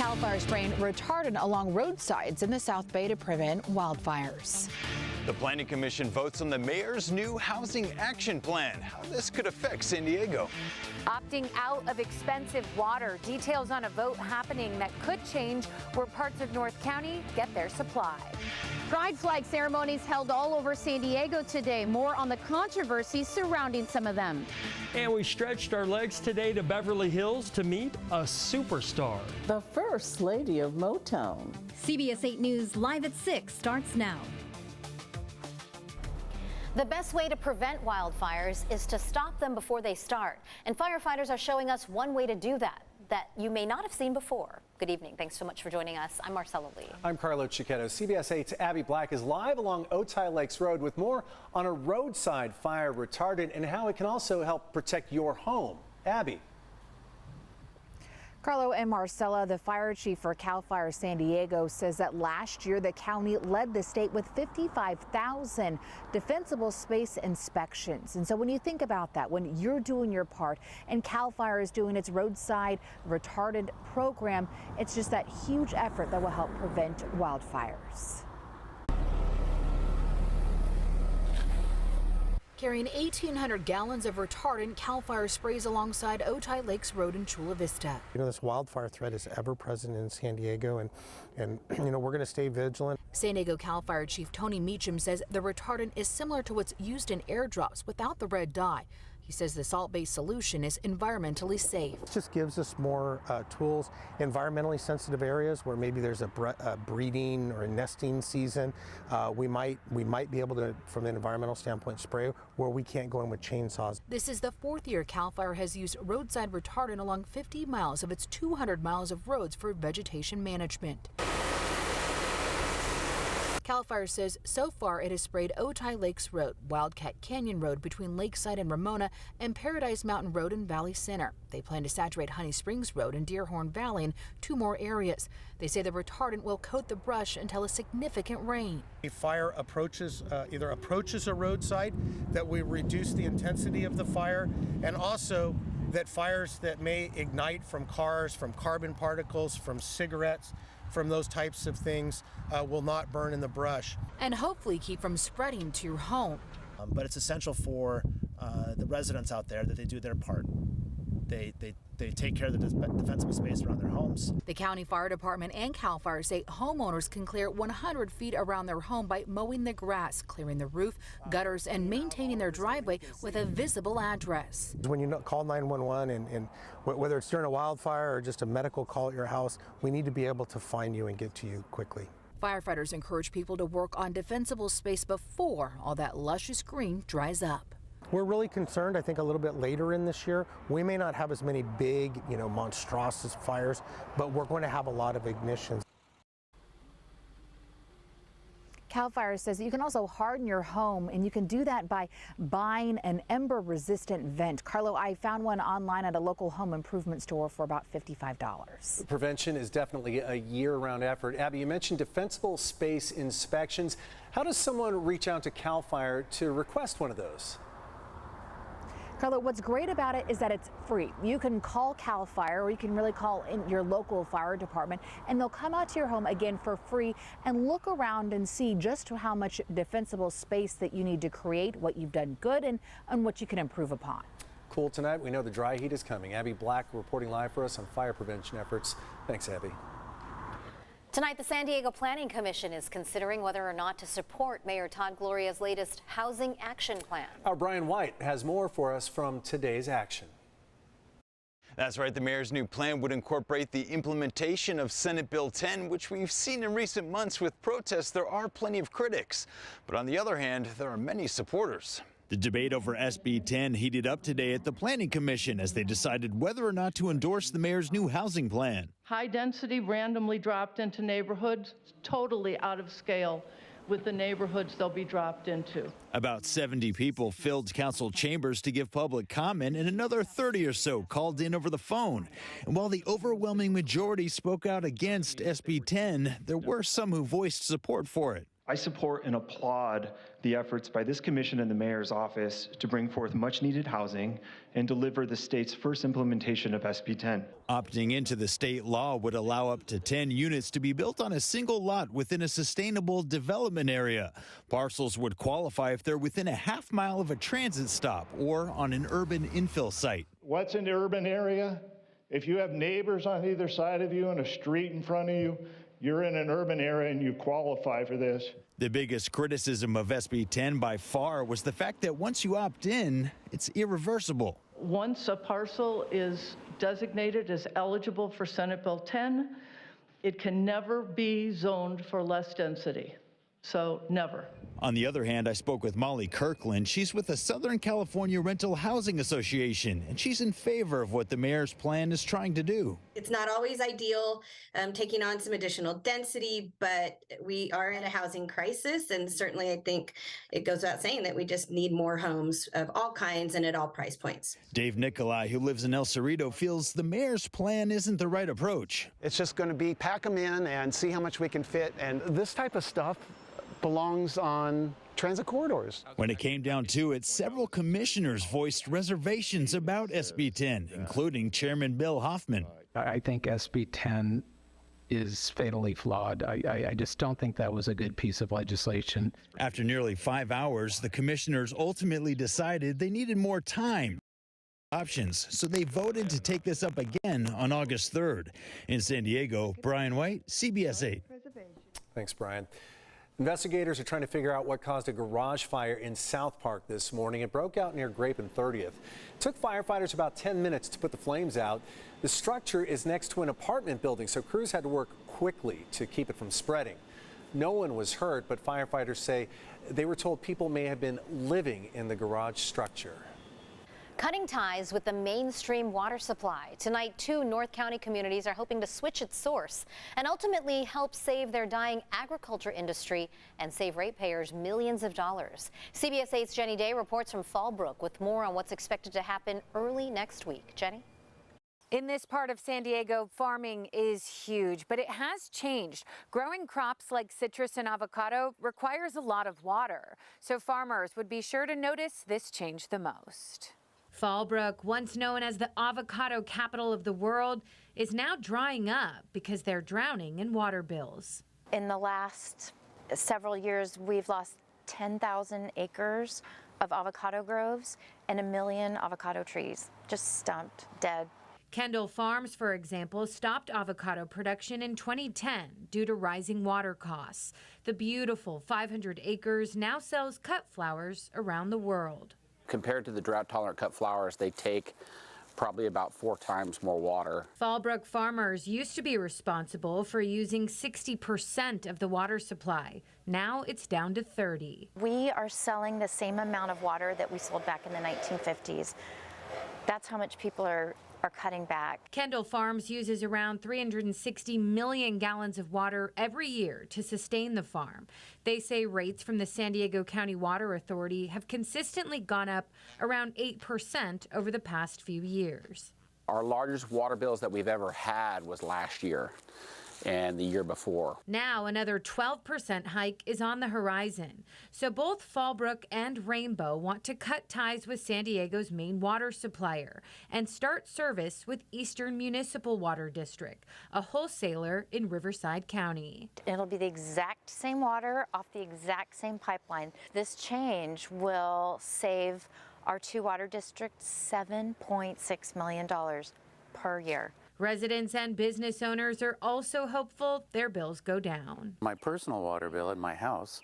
CAL FIRE spraying retardant along roadsides in the South Bay to prevent wildfires. The Planning Commission votes on the mayor's new housing action plan. How this could affect San Diego. Opting out of expensive water. Details on a vote happening that could change where parts of North County get their supply. Pride flag ceremonies held all over San Diego today. More on the controversy surrounding some of them. And we stretched our legs today to Beverly Hills to meet a superstar. The first lady of Motown. CBS 8 News Live at 6 starts now. The best way to prevent wildfires is to stop them before they start. And firefighters are showing us one way to do that you may not have seen before. Good evening. Thanks so much for joining us. I'm Marcella Lee. I'm Carlo Cicchetto. CBS 8's Abby Black is live along Otay Lakes Road with more on a roadside fire retardant and how it can also help protect your home. Abby. Carlo and Marcella, the fire chief for CAL FIRE San Diego, says that last year the county led the state with 55,000 defensible space inspections. And so when you think about that, when you're doing your part and CAL FIRE is doing its roadside retardant program, it's just that huge effort that will help prevent wildfires. Carrying 1,800 gallons of retardant, CAL FIRE sprays alongside Otay Lakes Road in Chula Vista. You know, this wildfire threat is ever present in San Diego, and you know, we're going to stay vigilant. San Diego CAL FIRE Chief Tony Meacham says the retardant is similar to what's used in airdrops without the red dye. He says the salt-based solution is environmentally safe. It just gives us more tools. Environmentally sensitive areas where maybe there's a breeding or a nesting season, we might be able to, from an environmental standpoint, spray where we can't go in with chainsaws. This is the fourth year CAL FIRE has used roadside retardant along 50 miles of its 200 miles of roads for vegetation management. CAL FIRE says so far it has sprayed Otay Lakes Road, Wildcat Canyon Road between Lakeside and Ramona, and Paradise Mountain Road in Valley Center. They plan to saturate Honey Springs Road and Deerhorn Valley in 2 more areas. They say the retardant will coat the brush until a significant rain. If fire approaches, either approaches a roadside, that we reduce the intensity of the fire, and also that fires that may ignite from cars, from carbon particles, from cigarettes, from those types of things will not burn in the brush. And hopefully keep from spreading to your home. But it's essential for the residents out there that they do their part. They take care of the defensible space around their homes. The county fire department and CAL FIRE say homeowners can clear 100 feet around their home by mowing the grass, clearing the roof, gutters, and maintaining their driveway with a visible address. When you call 911 and whether it's during a wildfire or just a medical call at your house, we need to be able to find you and get to you quickly. Firefighters encourage people to work on defensible space before all that luscious green dries up. We're really concerned, I think, a little bit later in this year. We may not have as many big, monstrous fires, but we're going to have a lot of ignitions. CAL FIRE says you can also harden your home, and you can do that by buying an ember-resistant vent. Carlo, I found one online at a local home improvement store for about $55. Prevention is definitely a year-round effort. Abby, you mentioned defensible space inspections. How does someone reach out to CAL FIRE to request one of those? Carlo, what's great about it is that it's free. You can call CAL FIRE, or you can really call in your local fire department, and they'll come out to your home again for free and look around and see just how much defensible space that you need to create, what you've done good, and what you can improve upon. Cool tonight. We know the dry heat is coming. Abby Black reporting live for us on fire prevention efforts. Thanks, Abby. Tonight, the San Diego Planning Commission is considering whether or not to support Mayor Todd Gloria's latest housing action plan. Our Brian White has more for us from today's action. That's right. The mayor's new plan would incorporate the implementation of Senate Bill 10, which we've seen in recent months. With protests, there are plenty of critics. But on the other hand, there are many supporters. The debate over SB 10 heated up today at the Planning Commission as they decided whether or not to endorse the mayor's new housing plan. High density randomly dropped into neighborhoods, totally out of scale with the neighborhoods they'll be dropped into. About 70 people filled council chambers to give public comment, and another 30 or so called in over the phone. And while the overwhelming majority spoke out against SB 10, there were some who voiced support for it. I support and applaud the efforts by this commission and the mayor's office to bring forth much-needed housing and deliver the state's first implementation of SB 10. Opting into the state law would allow up to 10 units to be built on a single lot within a sustainable development area. Parcels would qualify if they're within a half-mile of a transit stop or on an urban infill site. What's in the urban area? If you have neighbors on either side of you and a street in front of you, you're in an urban area and you qualify for this. The biggest criticism of SB 10 by far was the fact that once you opt in, it's irreversible. Once a parcel is designated as eligible for Senate Bill 10, it can never be zoned for less density. So never. On the other hand, I spoke with Molly Kirkland. She's with the Southern California Rental Housing Association, and she's in favor of what the mayor's plan is trying to do. It's not always ideal taking on some additional density, but we are in a housing crisis. And certainly I think it goes without saying that we just need more homes of all kinds and at all price points. Dave Nicolai, who lives in El Cerrito, feels the mayor's plan isn't the right approach. It's just going to be pack them in and see how much we can fit. And this type of stuff belongs on transit corridors. When it came down to it, several commissioners voiced reservations about SB 10, including Chairman Bill Hoffman. I think SB 10 is fatally flawed. I just don't think that was a good piece of legislation. After nearly 5 hours, the commissioners ultimately decided they needed more time. Options, so they voted to take this up again on August 3rd. In San Diego, Brian White, CBS 8. Thanks, Brian. Investigators are trying to figure out what caused a garage fire in South Park this morning. It broke out near Grape and 30th. It took firefighters about 10 minutes to put the flames out. The structure is next to an apartment building, so crews had to work quickly to keep it from spreading. No one was hurt, but firefighters say they were told people may have been living in the garage structure. Cutting ties with the mainstream water supply. Tonight, 2 North County communities are hoping to switch its source and ultimately help save their dying agriculture industry and save ratepayers millions of dollars. CBS 8's Jenny Day reports from Fallbrook with more on what's expected to happen early next week. Jenny? In this part of San Diego, farming is huge, but it has changed. Growing crops like citrus and avocado requires a lot of water, so farmers would be sure to notice this change the most. Fallbrook, once known as the avocado capital of the world, is now drying up because they're drowning in water bills. In the last several years, we've lost 10,000 acres of avocado groves and 1 million avocado trees, just stumped, dead. Kendall Farms, for example, stopped avocado production in 2010 due to rising water costs. The beautiful 500 acres now sells cut flowers around the world. Compared to the drought-tolerant cut flowers, they take probably about 4 times more water. Fallbrook farmers used to be responsible for using 60% of the water supply. Now it's down to 30. We are selling the same amount of water that we sold back in the 1950s. That's how much people are cutting back. Kendall Farms uses around 360 million gallons of water every year to sustain the farm. They say rates from the San Diego County Water Authority have consistently gone up around 8% over the past few years. Our largest water bills that we've ever had was last year and the year before. Now another 12% hike is on the horizon. So both Fallbrook and Rainbow want to cut ties with San Diego's main water supplier and start service with Eastern Municipal Water District, a wholesaler in Riverside County. It'll be the exact same water off the exact same pipeline. This change will save our 2 water districts $7.6 million per year. Residents and business owners are also hopeful their bills go down. My personal water bill at my house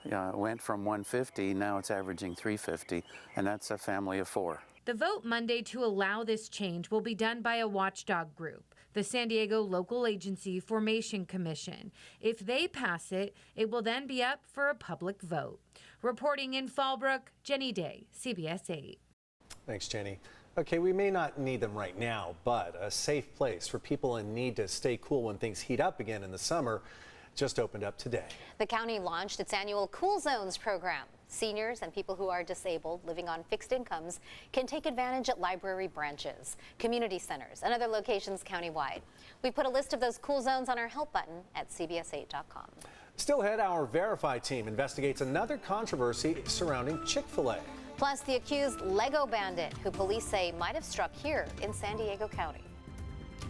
went from $150, now it's averaging $350, and that's a family of 4. The vote Monday to allow this change will be done by a watchdog group, the San Diego Local Agency Formation Commission. If they pass it, it will then be up for a public vote. Reporting in Fallbrook, Jenny Day, CBS 8. Thanks, Jenny. Okay, we may not need them right now, but a safe place for people in need to stay cool when things heat up again in the summer just opened up today. The county launched its annual Cool Zones program. Seniors and people who are disabled living on fixed incomes can take advantage at library branches, community centers, and other locations countywide. We put a list of those cool zones on our help button at CBS8.com. Still ahead, our Verify team investigates another controversy surrounding Chick-fil-A. Plus, the accused Lego bandit, who police say might have struck here in San Diego County.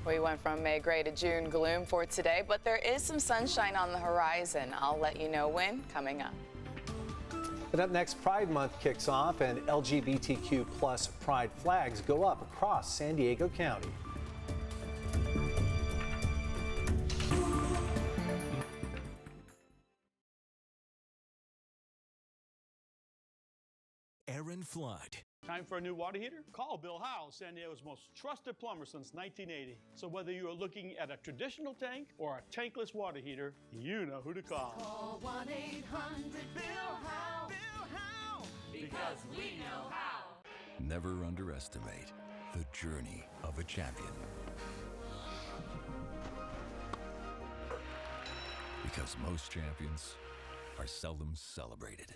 We went from May gray to June gloom for today, but there is some sunshine on the horizon. I'll let you know when, coming up. And up next, Pride Month kicks off and LGBTQ plus pride flags go up across San Diego County. Aaron Flood. Time for a new water heater? Call Bill Howe, San Diego's most trusted plumber since 1980. So whether you are looking at a traditional tank or a tankless water heater, you know who to call. Call 1-800-BILL-HOWE. Bill Howe. Because we know how. Never underestimate the journey of a champion. Because most champions are seldom celebrated.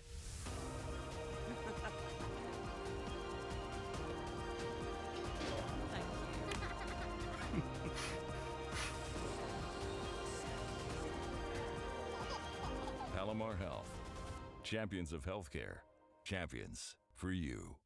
Palomar Health. Champions of healthcare. Champions for you.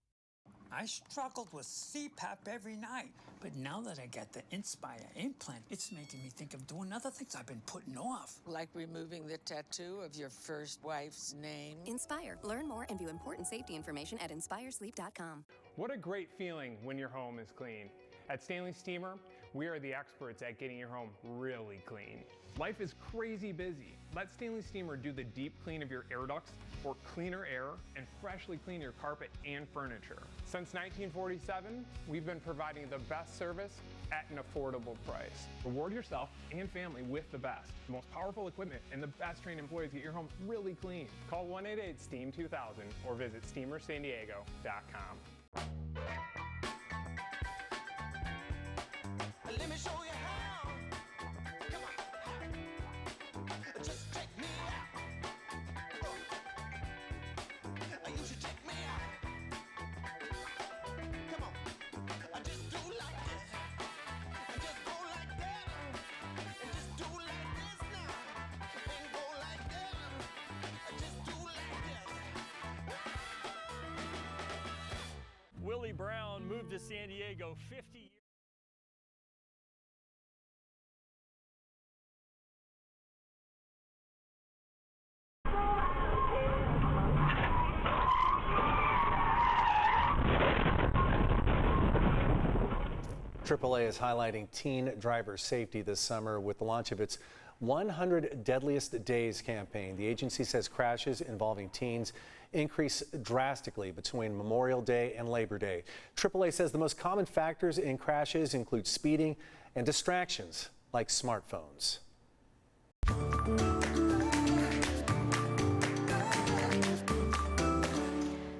I struggled with CPAP every night, but now that I got the Inspire implant, it's making me think of doing other things I've been putting off. Like removing the tattoo of your first wife's name. Inspire. Learn more and view important safety information at inspiresleep.com. What a great feeling when your home is clean. At Stanley Steamer, we are the experts at getting your home really clean. Life is crazy busy. Let Stanley Steamer do the deep clean of your air ducts for cleaner air and freshly clean your carpet and furniture. Since 1947, we've been providing the best service at an affordable price. Reward yourself and family with the best, the most powerful equipment, and the best trained employees to get your home really clean. Call 1-888-STEAM-2000 or visit steamersandiego.com. Let me show you how. Come on. Just check me out. You should check me out. Come on. Just do like this. And just go like that. And just do like this now. And go like that. And just do like this. Willie Brown moved to San Diego 50 years. AAA is highlighting teen driver safety this summer with the launch of its 100 Deadliest Days campaign. The agency says crashes involving teens increase drastically between Memorial Day and Labor Day. AAA says the most common factors in crashes include speeding and distractions like smartphones.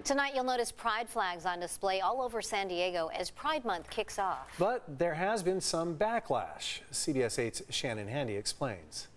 Tonight, you'll notice pride flags on display all over San Diego as Pride Month kicks off. But there has been some backlash. CBS 8's Shannon Handy explains.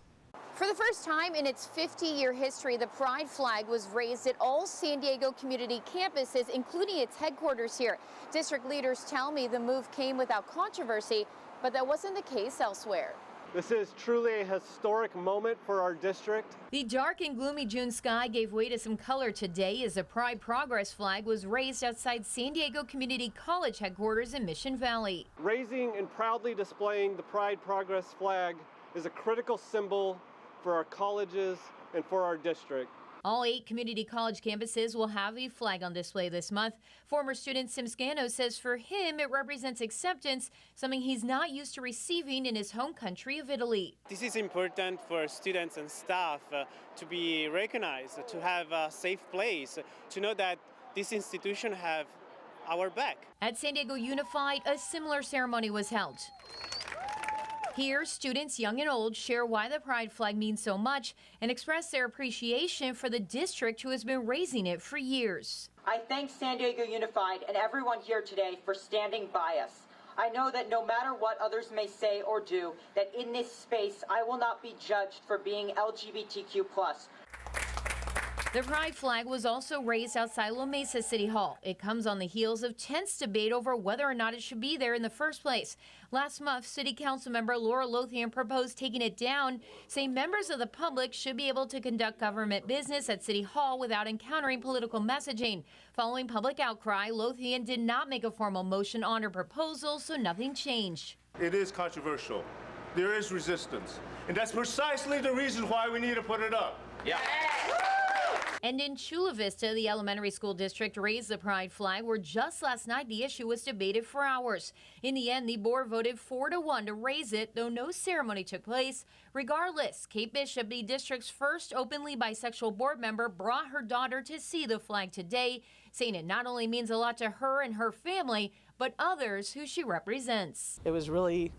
For the first time in its 50-year history, the pride flag was raised at all San Diego community campuses, including its headquarters here. District leaders tell me the move came without controversy, but that wasn't the case elsewhere. This is truly a historic moment for our district. The dark and gloomy June sky gave way to some color today as a Pride Progress flag was raised outside San Diego Community College headquarters in Mission Valley. Raising and proudly displaying the Pride Progress flag is a critical symbol for our colleges and for our district. All 8 community college campuses will have a flag on display this month. Former student Sim Scano says for him it represents acceptance, something he's not used to receiving in his home country of Italy. This is important for students and staff to be recognized, to have a safe place, to know that this institution have our back. At San Diego Unified, a similar ceremony was held. Here, students young and old share why the pride flag means so much and express their appreciation for the district who has been raising it for years. I thank San Diego Unified and everyone here today for standing by us. I know that no matter what others may say or do, that in this space I will not be judged for being LGBTQ+. The pride flag was also raised outside La Mesa City Hall. It comes on the heels of tense debate over whether or not it should be there in the first place. Last month, City Council member Laura Lothian proposed taking it down, saying members of the public should be able to conduct government business at City Hall without encountering political messaging. Following public outcry, Lothian did not make a formal motion on her proposal, so nothing changed. It is controversial. There is resistance. And that's precisely the reason why we need to put it up. Yeah. And in Chula Vista, the elementary school district raised the pride flag, where just last night the issue was debated for hours. In the end, the board voted 4-1 to raise it, though no ceremony took place. Regardless, Kate Bishop, the district's first openly bisexual board member, brought her daughter to see the flag today, saying it not only means a lot to her and her family, but others who she represents. It was really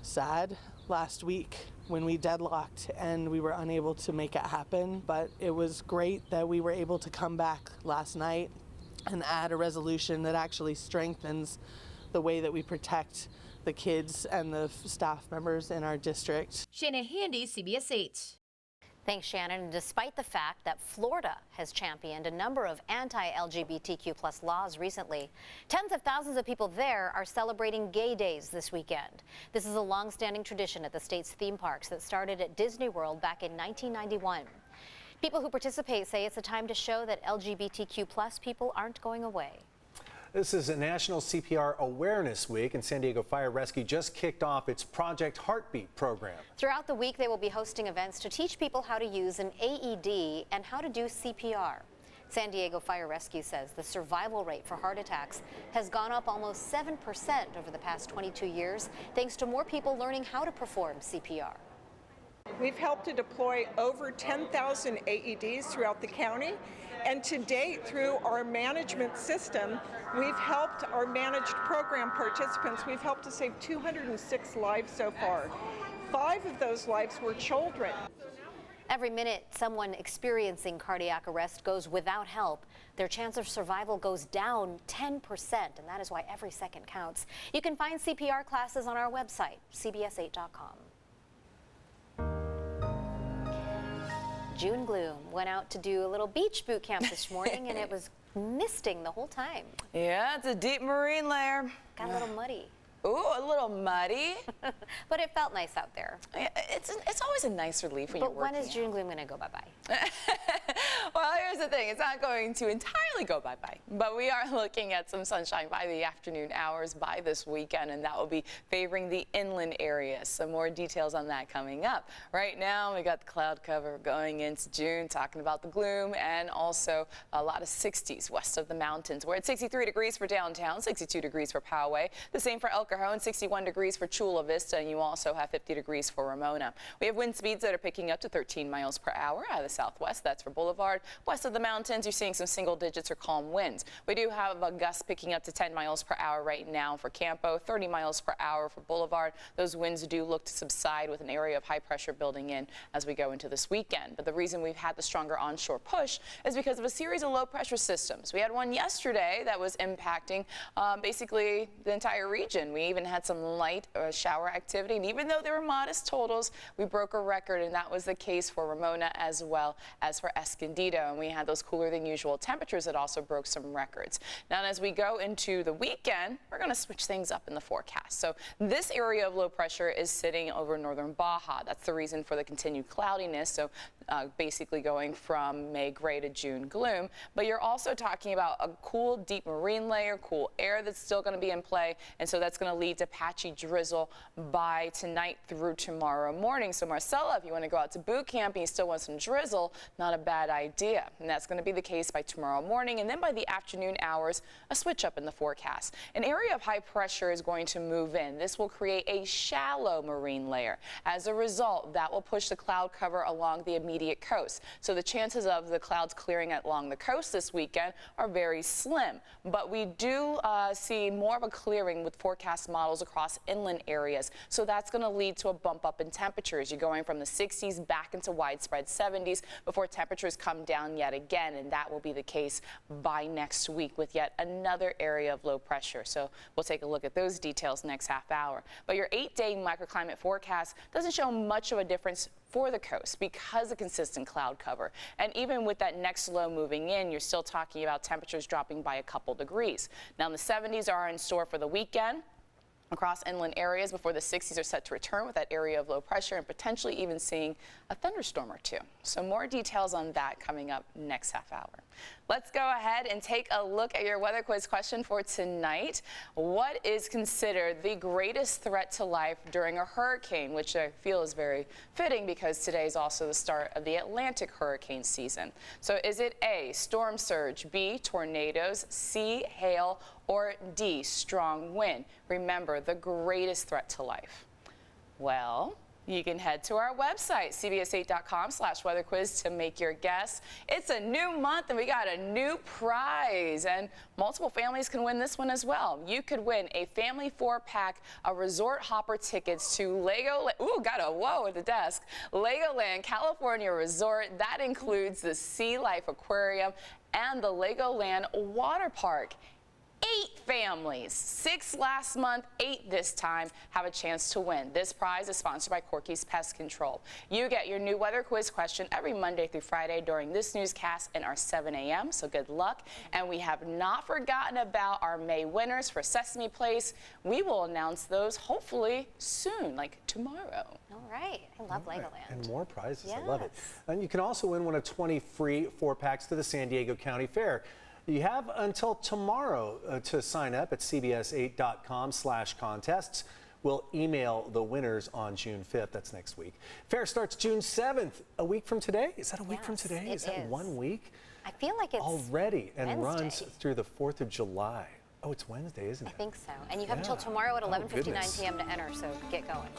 sad last week when we deadlocked and we were unable to make it happen, but it was great that we were able to come back last night and add a resolution that actually strengthens the way that we protect the kids and the staff members in our district. Shanna Handy, CBS 8. Thanks, Shannon. And despite the fact that Florida has championed a number of anti-LGBTQ+ laws recently, tens of thousands of people there are celebrating Gay Days this weekend. This is a long-standing tradition at the state's theme parks that started at Disney World back in 1991. People who participate say it's a time to show that LGBTQ+ people aren't going away. This is a National CPR Awareness Week, and San Diego Fire Rescue just kicked off its Project Heartbeat program. Throughout the week, they will be hosting events to teach people how to use an AED and how to do CPR. San Diego Fire Rescue says the survival rate for heart attacks has gone up almost 7% over the past 22 years, thanks to more people learning how to perform CPR. We've helped to deploy over 10,000 AEDs throughout the county. And to date, through our management system, we've helped our managed program participants, we've helped to save 206 lives so far. 5 of those lives were children. Every minute someone experiencing cardiac arrest goes without help, their chance of survival goes down 10%, and that is why every second counts. You can find CPR classes on our website, cbs8.com. June Gloom went out to do a little beach boot camp this morning, and it was misting the whole time. Yeah, it's a deep marine layer. Got a little muddy. Ooh, a little muddy. But it felt nice out there. It's always a nice relief when you're working. But when is June Gloom going to go bye-bye? Well, here's the thing. It's not going to entirely go bye-bye, but we are looking at some sunshine by the afternoon hours by this weekend, and that will be favoring the inland areas. Some more details on that coming up. Right now, we got the cloud cover going into June, talking about the gloom, and also a lot of 60s west of the mountains. We're at 63 degrees for downtown, 62 degrees for Poway, the same for El Cajon, 61 degrees for Chula Vista, and you also have 50 degrees for Ramona. We have wind speeds that are picking up to 13 miles per hour out of the southwest. That's for Boulevard. West of the mountains, you're seeing some single digits or calm winds. We do have a gust picking up to 10 miles per hour right now for Campo, 30 miles per hour for Boulevard. Those winds do look to subside with an area of high pressure building in as we go into this weekend. But the reason we've had the stronger onshore push is because of a series of low pressure systems. We had one yesterday that was impacting basically the entire region. We even had some light shower activity, and even though there were modest totals, we broke a record, and that was the case for Ramona as well as for Escondido. And we had those cooler than usual temperatures that also broke some records. Now, as we go into the weekend, we're going to switch things up in the forecast. So this area of low pressure is sitting over northern Baja. That's the reason for the continued cloudiness. So basically going from May gray to June gloom. But you're also talking about a cool, deep marine layer, cool air that's still going to be in play. And so that's going to lead to patchy drizzle by tonight through tomorrow morning. So Marcella, if you want to go out to boot camp and you still want some drizzle, not a bad idea. And that's going to be the case by tomorrow morning. And then by the afternoon hours, a switch up in the forecast. An area of high pressure is going to move in. This will create a shallow marine layer. As a result, that will push the cloud cover along the immediate coast. So the chances of the clouds clearing along the coast this weekend are very slim. But we do see more of a clearing with forecast models across inland areas. So that's going to lead to a bump up in temperatures. You're going from the 60s back into widespread 70s before temperatures come down yet again. And that will be the case by next week with yet another area of low pressure. So we'll take a look at those details next half hour. But your 8-day microclimate forecast doesn't show much of a difference for the coast because of consistent cloud cover. And even with that next low moving in, you're still talking about temperatures dropping by a couple degrees. Now, the 70s are in store for the weekend across inland areas before the 60s are set to return with that area of low pressure and potentially even seeing a thunderstorm or two. So more details on that coming up next half hour. Let's go ahead and take a look at your weather quiz question for tonight. What is considered the greatest threat to life during a hurricane, which I feel is very fitting because today is also the start of the Atlantic hurricane season. So is it A, storm surge, B, tornadoes, C, hail, or D, strong wind? Remember, the greatest threat to life. Well, you can head to our website, cbs8.com/weatherquiz to make your guess. It's a new month and we got a new prize, and multiple families can win this one as well. You could win a family 4-pack of resort hopper tickets to whoa at the desk. Legoland California Resort. That includes the Sea Life Aquarium and the Legoland Water Park. 8 families, 6 last month, 8 this time, have a chance to win. This prize is sponsored by Corky's Pest Control. You get your new weather quiz question every Monday through Friday during this newscast and our 7 a.m., so good luck. And we have not forgotten about our May winners for Sesame Place. We will announce those hopefully soon, like tomorrow. All right. I love Legoland. And more prizes. Yes. I love it. And you can also win one of 20 free 4-packs to the San Diego County Fair. You have until tomorrow to sign up at cbs8.com/contests. We'll email the winners on June 5th. That's next week. Fair starts June 7th, a week from today. Is that a week from today? Is that 1 week? I feel like it's already and Wednesday. runs through the 4th of July. Oh, it's Wednesday, isn't it? I think so. And you have until tomorrow at 11:59 p.m. to enter, so get going.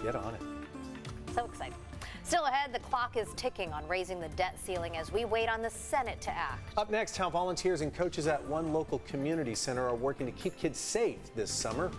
Get on it. So excited. Still ahead, the clock is ticking on raising the debt ceiling as we wait on the Senate to act. Up next, how volunteers and coaches at one local community center are working to keep kids safe this summer.